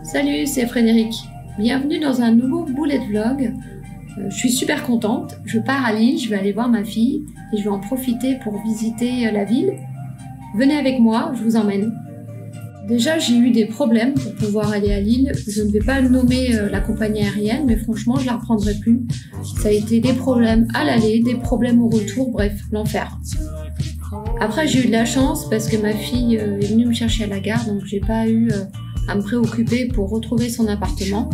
Salut, c'est Frédéric. Bienvenue dans un nouveau bullet vlog. Je suis super contente. Je pars à Lille, je vais aller voir ma fille et je vais en profiter pour visiter la ville. Venez avec moi, je vous emmène. Déjà, j'ai eu des problèmes pour pouvoir aller à Lille. Je ne vais pas nommer la compagnie aérienne, mais franchement, je la reprendrai plus. Ça a été des problèmes à l'aller, des problèmes au retour, bref, l'enfer. Après, j'ai eu de la chance parce que ma fille est venue me chercher à la gare, donc j'ai pas eu à me préoccuper pour retrouver son appartement.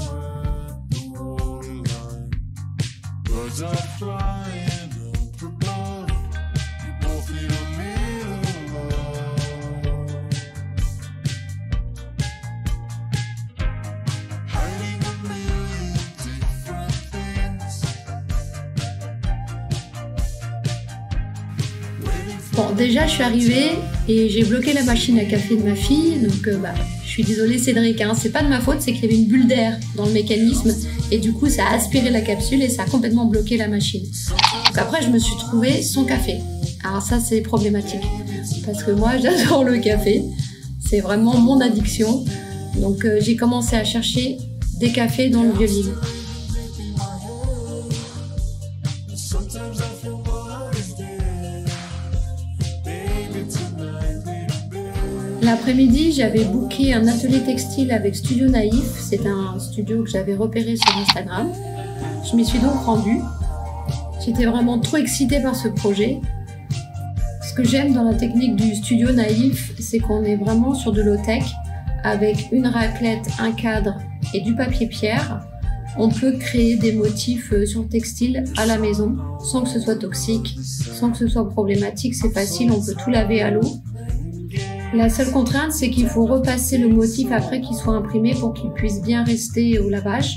Bon, déjà je suis arrivée et j'ai bloqué la machine à café de ma fille, donc je suis désolée Cédric, hein, c'est pas de ma faute, c'est qu'il y avait une bulle d'air dans le mécanisme et du coup ça a aspiré la capsule et ça a complètement bloqué la machine. Donc après je me suis trouvé son café. Alors ça c'est problématique parce que moi j'adore le café, c'est vraiment mon addiction. Donc j'ai commencé à chercher des cafés dans le Vieux-Lille. L'après-midi, j'avais booké un atelier textile avec Studio Naïf. C'est un studio que j'avais repéré sur Instagram. Je m'y suis donc rendue. J'étais vraiment trop excitée par ce projet. Ce que j'aime dans la technique du Studio Naïf, c'est qu'on est vraiment sur de low-tech. Avec une raclette, un cadre et du papier pierre, on peut créer des motifs sur le textile à la maison, sans que ce soit toxique, sans que ce soit problématique. C'est facile, on peut tout laver à l'eau. La seule contrainte, c'est qu'il faut repasser le motif après qu'il soit imprimé pour qu'il puisse bien rester au lavage.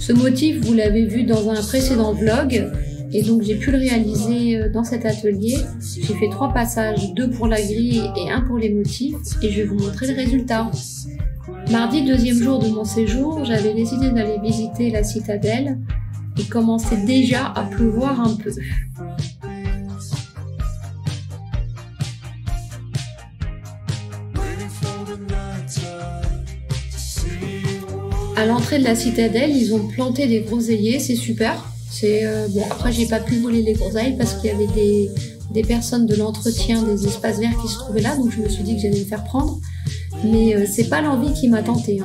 Ce motif, vous l'avez vu dans un précédent vlog, et donc j'ai pu le réaliser dans cet atelier. J'ai fait 3 passages, 2 pour la grille et 1 pour les motifs, et je vais vous montrer le résultat. Mardi, 2e jour de mon séjour, j'avais décidé d'aller visiter la citadelle. Il commençait déjà à pleuvoir un peu. À l'entrée de la citadelle, ils ont planté des groseilliers, c'est super. Bon, après, j'ai pas pu voler les groseilles parce qu'il y avait des personnes de l'entretien des espaces verts qui se trouvaient là, donc je me suis dit que j'allais me faire prendre. Mais c'est pas l'envie qui m'a tentée.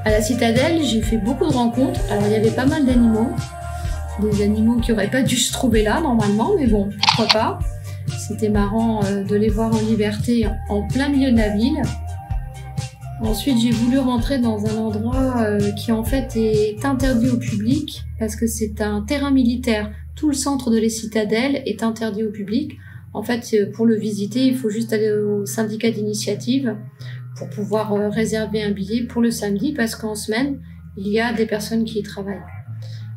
À la citadelle, j'ai fait beaucoup de rencontres. Alors il y avait pas mal d'animaux, des animaux qui n'auraient pas dû se trouver là normalement, mais bon, pourquoi pas. C'était marrant de les voir en liberté en plein milieu de la ville. Ensuite, j'ai voulu rentrer dans un endroit qui en fait est interdit au public parce que c'est un terrain militaire. Tout le centre de la citadelle est interdit au public. En fait, pour le visiter, il faut juste aller au syndicat d'initiative pour pouvoir réserver un billet pour le samedi parce qu'en semaine, il y a des personnes qui y travaillent.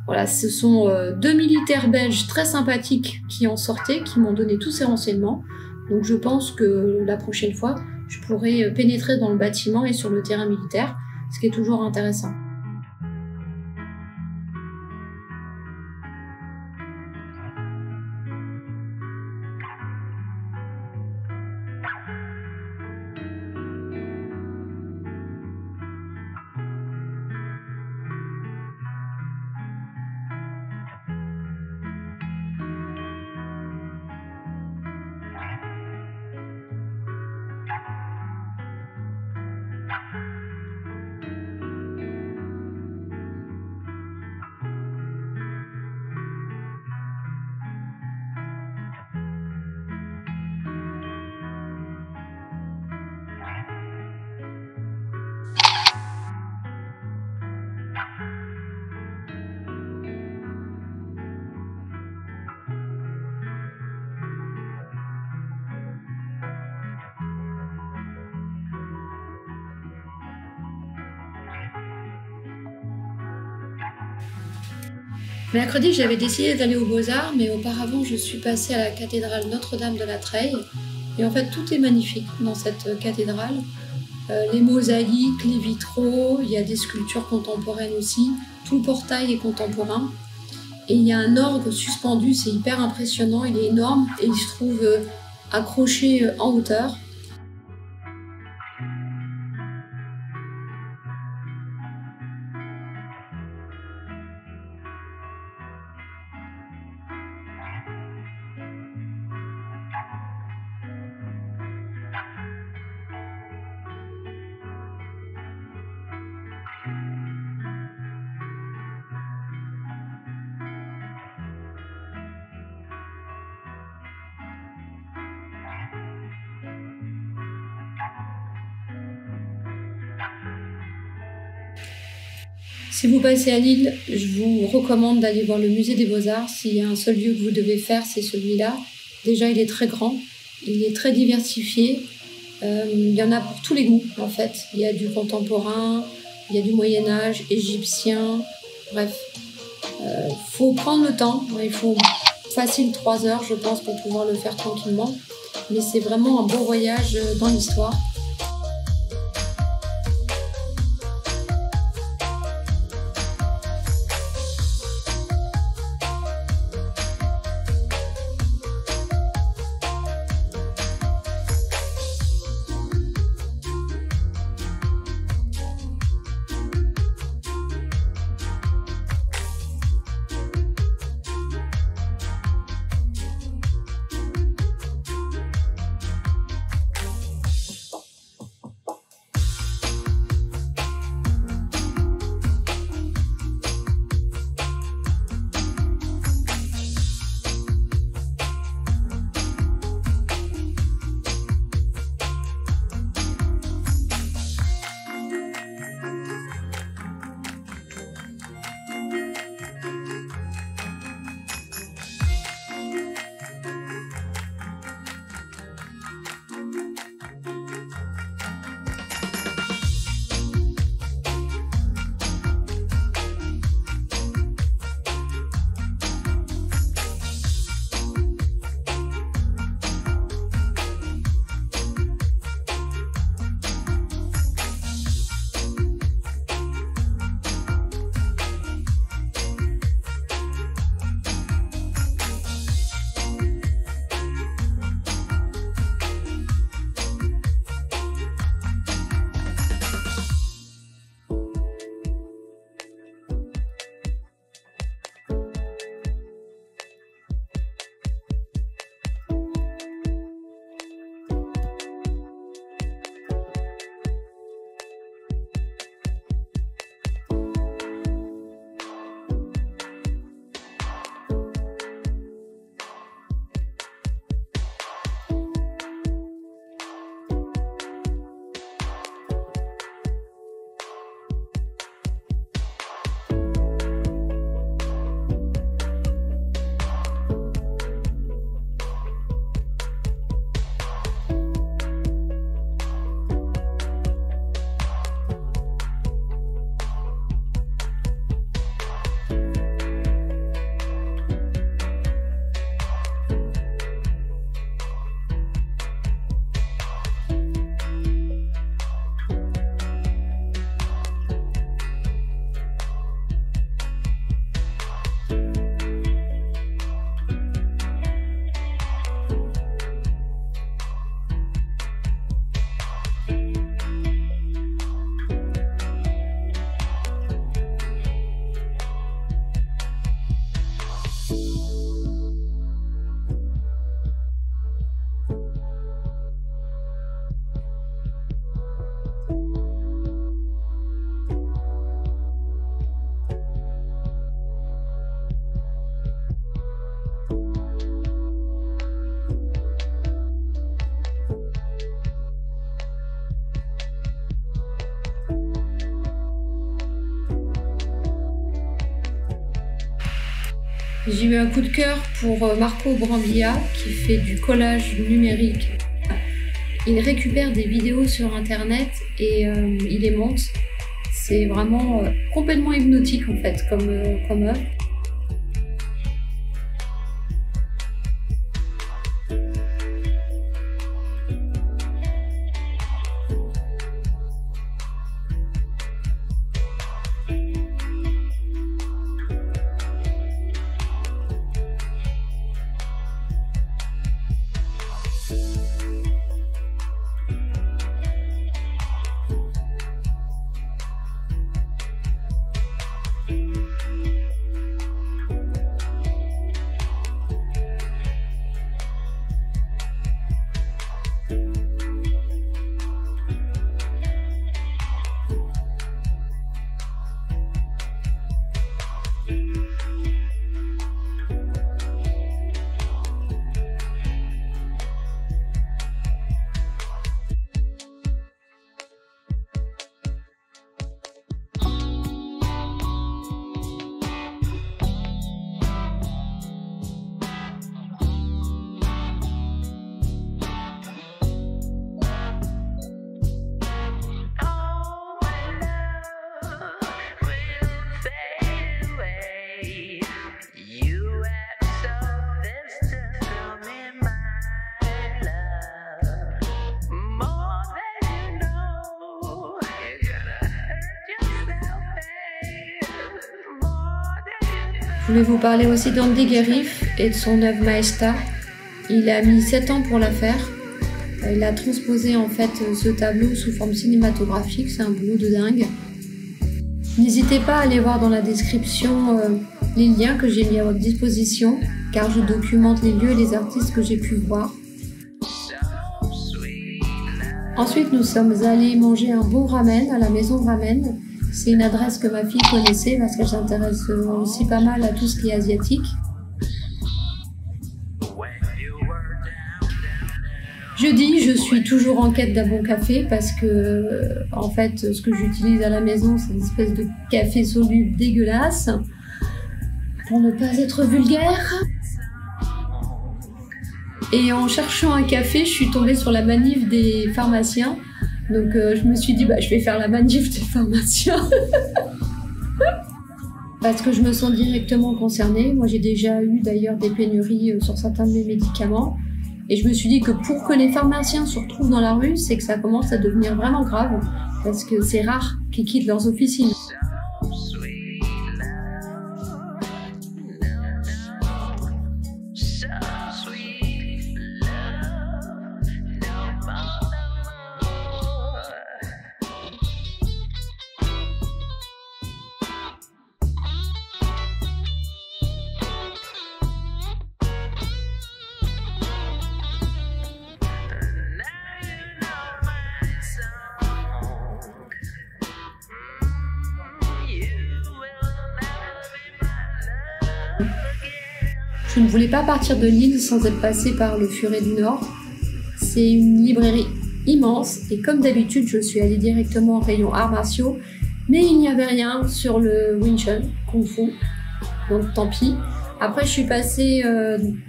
Voilà, ce sont 2 militaires belges très sympathiques qui en sortaient, qui m'ont donné tous ces renseignements. Donc je pense que la prochaine fois, je pourrai pénétrer dans le bâtiment et sur le terrain militaire, ce qui est toujours intéressant. Mercredi, j'avais décidé d'aller aux Beaux-Arts, mais auparavant, je suis passée à la cathédrale Notre-Dame de la Treille. Et en fait, tout est magnifique dans cette cathédrale. Les mosaïques, les vitraux, il y a des sculptures contemporaines aussi. Tout le portail est contemporain. Et il y a un orgue suspendu, c'est hyper impressionnant, il est énorme et il se trouve accroché en hauteur. Si vous passez à Lille, je vous recommande d'aller voir le musée des Beaux-Arts. S'il y a un seul lieu que vous devez faire, c'est celui-là. Déjà, il est très grand, il est très diversifié. Il y en a pour tous les goûts, en fait. Il y a du contemporain, il y a du Moyen-Âge, égyptien, bref. Faut prendre le temps, il faut facile 3 heures, je pense, pour pouvoir le faire tranquillement. Mais c'est vraiment un beau voyage dans l'histoire. J'ai eu un coup de cœur pour Marco Brambilla qui fait du collage numérique. Il récupère des vidéos sur internet et il les monte. C'est vraiment complètement hypnotique en fait comme œuvre. Je voulais vous parler aussi d'Andy Guerif et de son œuvre Maesta. Il a mis 7 ans pour la faire. Il a transposé en fait ce tableau sous forme cinématographique, c'est un boulot de dingue. N'hésitez pas à aller voir dans la description les liens que j'ai mis à votre disposition, car je documente les lieux et les artistes que j'ai pu voir. Ensuite, nous sommes allés manger un bon ramen à la maison Ramen. C'est une adresse que ma fille connaissait parce qu'elle s'intéresse aussi pas mal à tout ce qui est asiatique. Jeudi, je suis toujours en quête d'un bon café parce que, en fait, ce que j'utilise à la maison, c'est une espèce de café soluble dégueulasse. Pour ne pas être vulgaire. Et en cherchant un café, je suis tombée sur la manif des pharmaciens. Donc je me suis dit, je vais faire la manif des pharmaciens. Parce que je me sens directement concernée. Moi, j'ai déjà eu d'ailleurs des pénuries sur certains de mes médicaments. Et je me suis dit que pour que les pharmaciens se retrouvent dans la rue, c'est que ça commence à devenir vraiment grave. Parce que c'est rare qu'ils quittent leurs officines. Je ne voulais pas partir de Lille sans être passée par le Furet du Nord. C'est une librairie immense et comme d'habitude, je suis allée directement au rayon arts martiaux, mais il n'y avait rien sur le Wing Chun, Kung Fu, donc tant pis. Après, je suis passée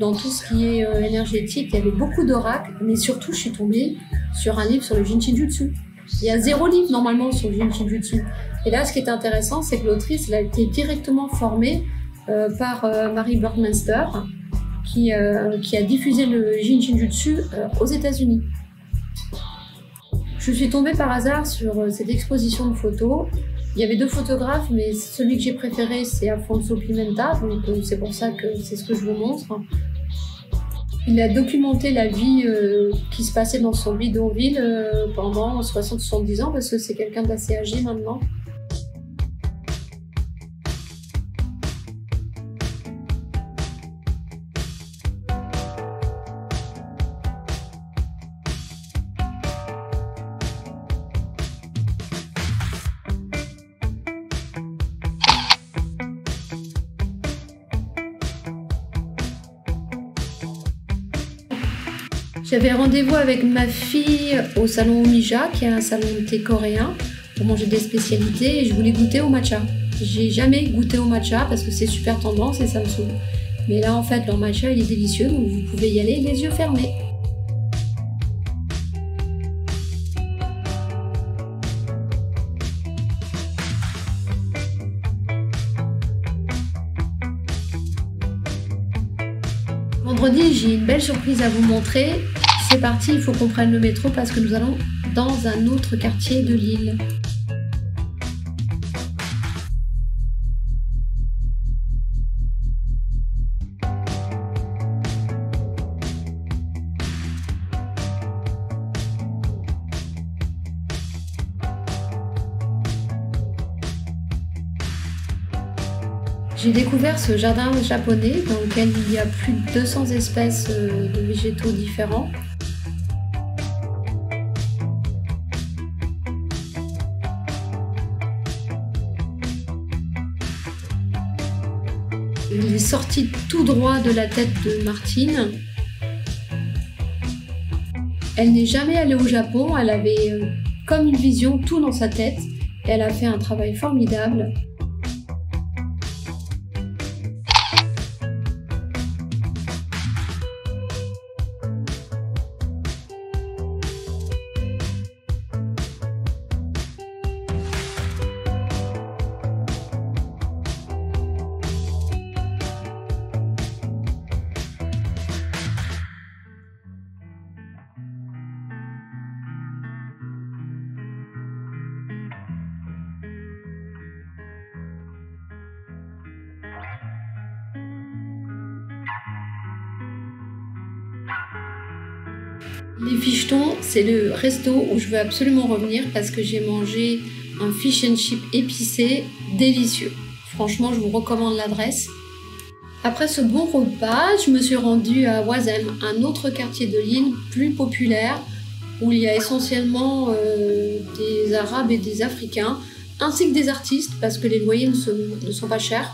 dans tout ce qui est énergétique, il y avait beaucoup d'oracles, mais surtout, je suis tombée sur un livre sur le Jinshin Jutsu. Il y a 0 livre normalement sur le Jinshin Jutsu. Et là, ce qui est intéressant, c'est que l'autrice elle a été directement formée par Mary Burkminster, qui a diffusé le Jinshin Jutsu aux États-Unis. Je suis tombée par hasard sur cette exposition de photos. Il y avait 2 photographes, mais celui que j'ai préféré, c'est Afonso Pimenta, donc c'est pour ça que c'est ce que je vous montre. Il a documenté la vie qui se passait dans son bidonville pendant 60-70 ans, parce que c'est quelqu'un d'assez âgé maintenant. J'avais rendez-vous avec ma fille au salon Omija, qui est un salon de thé coréen, pour manger des spécialités, et je voulais goûter au matcha. J'ai jamais goûté au matcha parce que c'est super tendance et ça me saoule. Mais là, en fait, leur matcha, il est délicieux, donc vous pouvez y aller les yeux fermés. Vendredi, j'ai une belle surprise à vous montrer. C'est parti, il faut qu'on prenne le métro parce que nous allons dans un autre quartier de Lille. J'ai découvert ce jardin japonais dans lequel il y a plus de 200 espèces de végétaux différents. Il est sorti tout droit de la tête de Martine. Elle n'est jamais allée au Japon, elle avait comme une vision tout dans sa tête. Et elle a fait un travail formidable. Les Fichetons, c'est le resto où je veux absolument revenir parce que j'ai mangé un fish and chip épicé délicieux. Franchement, je vous recommande l'adresse. Après ce bon repas, je me suis rendue à Oisem, un autre quartier de Lille plus populaire où il y a essentiellement des Arabes et des Africains, ainsi que des artistes parce que les loyers ne sont pas chers.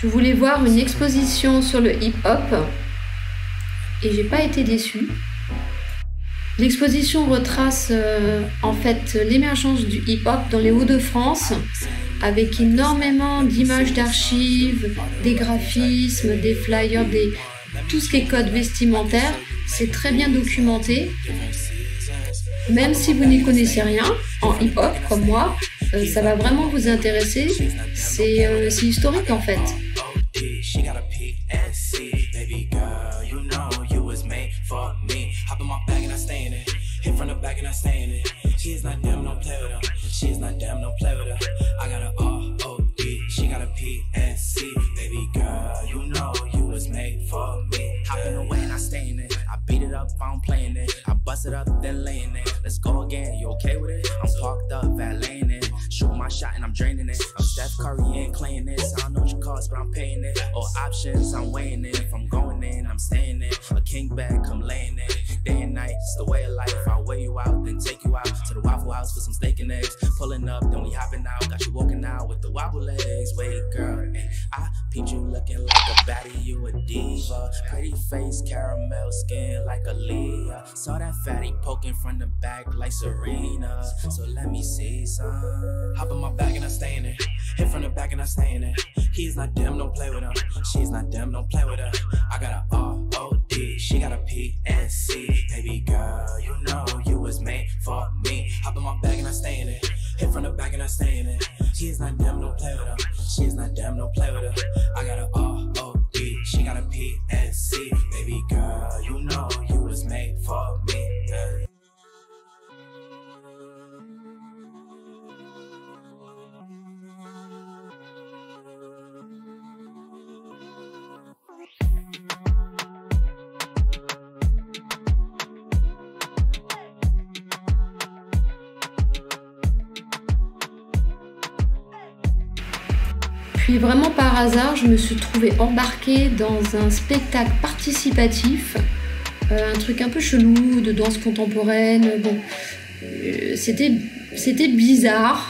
Je voulais voir une exposition sur le hip-hop et j'ai pas été déçue. L'exposition retrace en fait l'émergence du hip-hop dans les Hauts-de-France avec énormément d'images d'archives, des graphismes, des flyers, tout ce qui est code vestimentaire. C'est très bien documenté. Même si vous n'y connaissez rien en hip-hop comme moi, ça va vraiment vous intéresser. C'est historique en fait. I'm playing it. I bust it up, then laying it. Let's go again. You okay with it? I'm parked up, valeting it. Shooting my shot and I'm draining it. I'm Steph Curry, ain't playing this. I don't know what you cost, but I'm paying it. All options, I'm weighing it. If I'm going in, I'm staying in. A king bag, come laying it. Day and night, it's the way of life. I'll weigh you out, then take you out to the Waffle House for some steak and eggs. Pulling up, then we hopping out. Got you walking out with the wobble legs. Wait, girl, and I peeped you looking like a baddie, you a diva. Pretty face, caramel skin like a Leah. Saw that fatty poking from the back like Serena. So let me see some. Hop in my bag and I stay in it. Hit from the back and I stay in it. He's not them, don't play with him. She's not them, don't play with her. I got a R-O-D, she got a P-N-C. Baby girl, you know you was made for me. Hop in my bag and I stay in it. Hit from the back and I stay in it. She's not them, don't play with her. She's not them, don't play with her. I got a R-O-D, she got a P-N-C. Baby girl, you know you was made for me. Yeah. Puis vraiment par hasard, je me suis trouvée embarquée dans un spectacle participatif, un truc un peu chelou de danse contemporaine. Bon, c'était bizarre.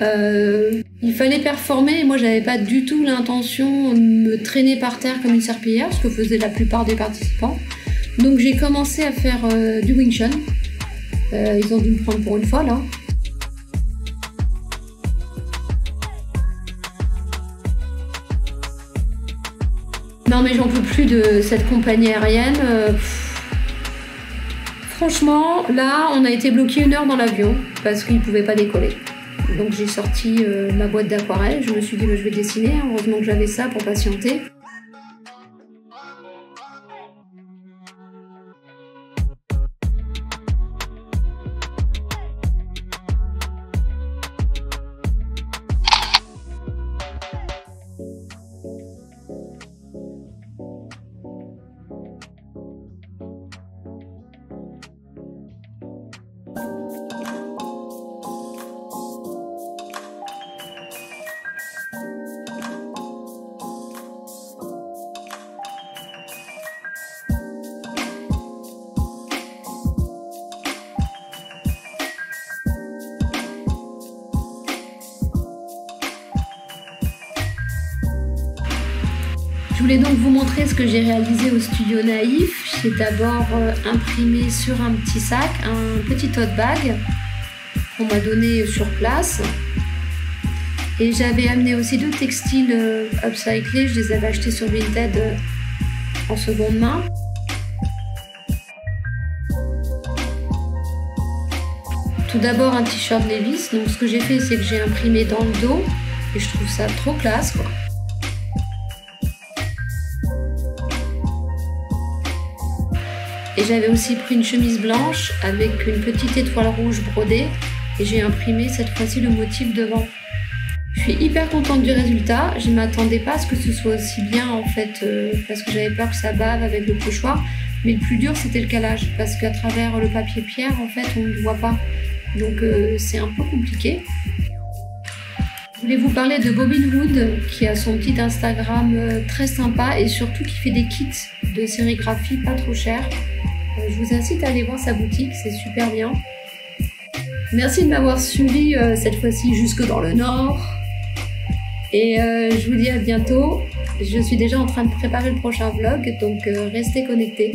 Il fallait performer et moi j'avais pas du tout l'intention de me traîner par terre comme une serpillière, ce que faisaient la plupart des participants. Donc j'ai commencé à faire du Wing Chun. Ils ont dû me prendre pour une folle, hein. Non mais j'en peux plus de cette compagnie aérienne. Franchement, là, on a été bloqué 1 heure dans l'avion parce qu'il ne pouvait pas décoller. Donc j'ai sorti ma boîte d'aquarelle. Je me suis dit, bah, je vais dessiner. Heureusement que j'avais ça pour patienter. Je voulais donc vous montrer ce que j'ai réalisé au studio Naïf. J'ai d'abord imprimé sur un petit sac, un petit tote bag. qu'on m'a donné sur place. Et j'avais amené aussi 2 textiles upcyclés, je les avais achetés sur Vinted en seconde main. Tout d'abord un t-shirt Levi's, donc ce que j'ai fait c'est que j'ai imprimé dans le dos et je trouve ça trop classe quoi. Et j'avais aussi pris une chemise blanche avec une petite étoile rouge brodée et j'ai imprimé cette fois-ci le motif devant. Je suis hyper contente du résultat, je ne m'attendais pas à ce que ce soit aussi bien en fait parce que j'avais peur que ça bave avec le pochoir, mais le plus dur c'était le calage parce qu'à travers le papier pierre en fait on ne le voit pas, donc c'est un peu compliqué. Je voulais vous parler de Bobbin Wood qui a son petit Instagram très sympa et surtout qui fait des kits de sérigraphie pas trop chers. Je vous incite à aller voir sa boutique, c'est super bien. Merci de m'avoir suivi cette fois-ci jusque dans le nord. Et je vous dis à bientôt. Je suis déjà en train de préparer le prochain vlog, donc restez connectés.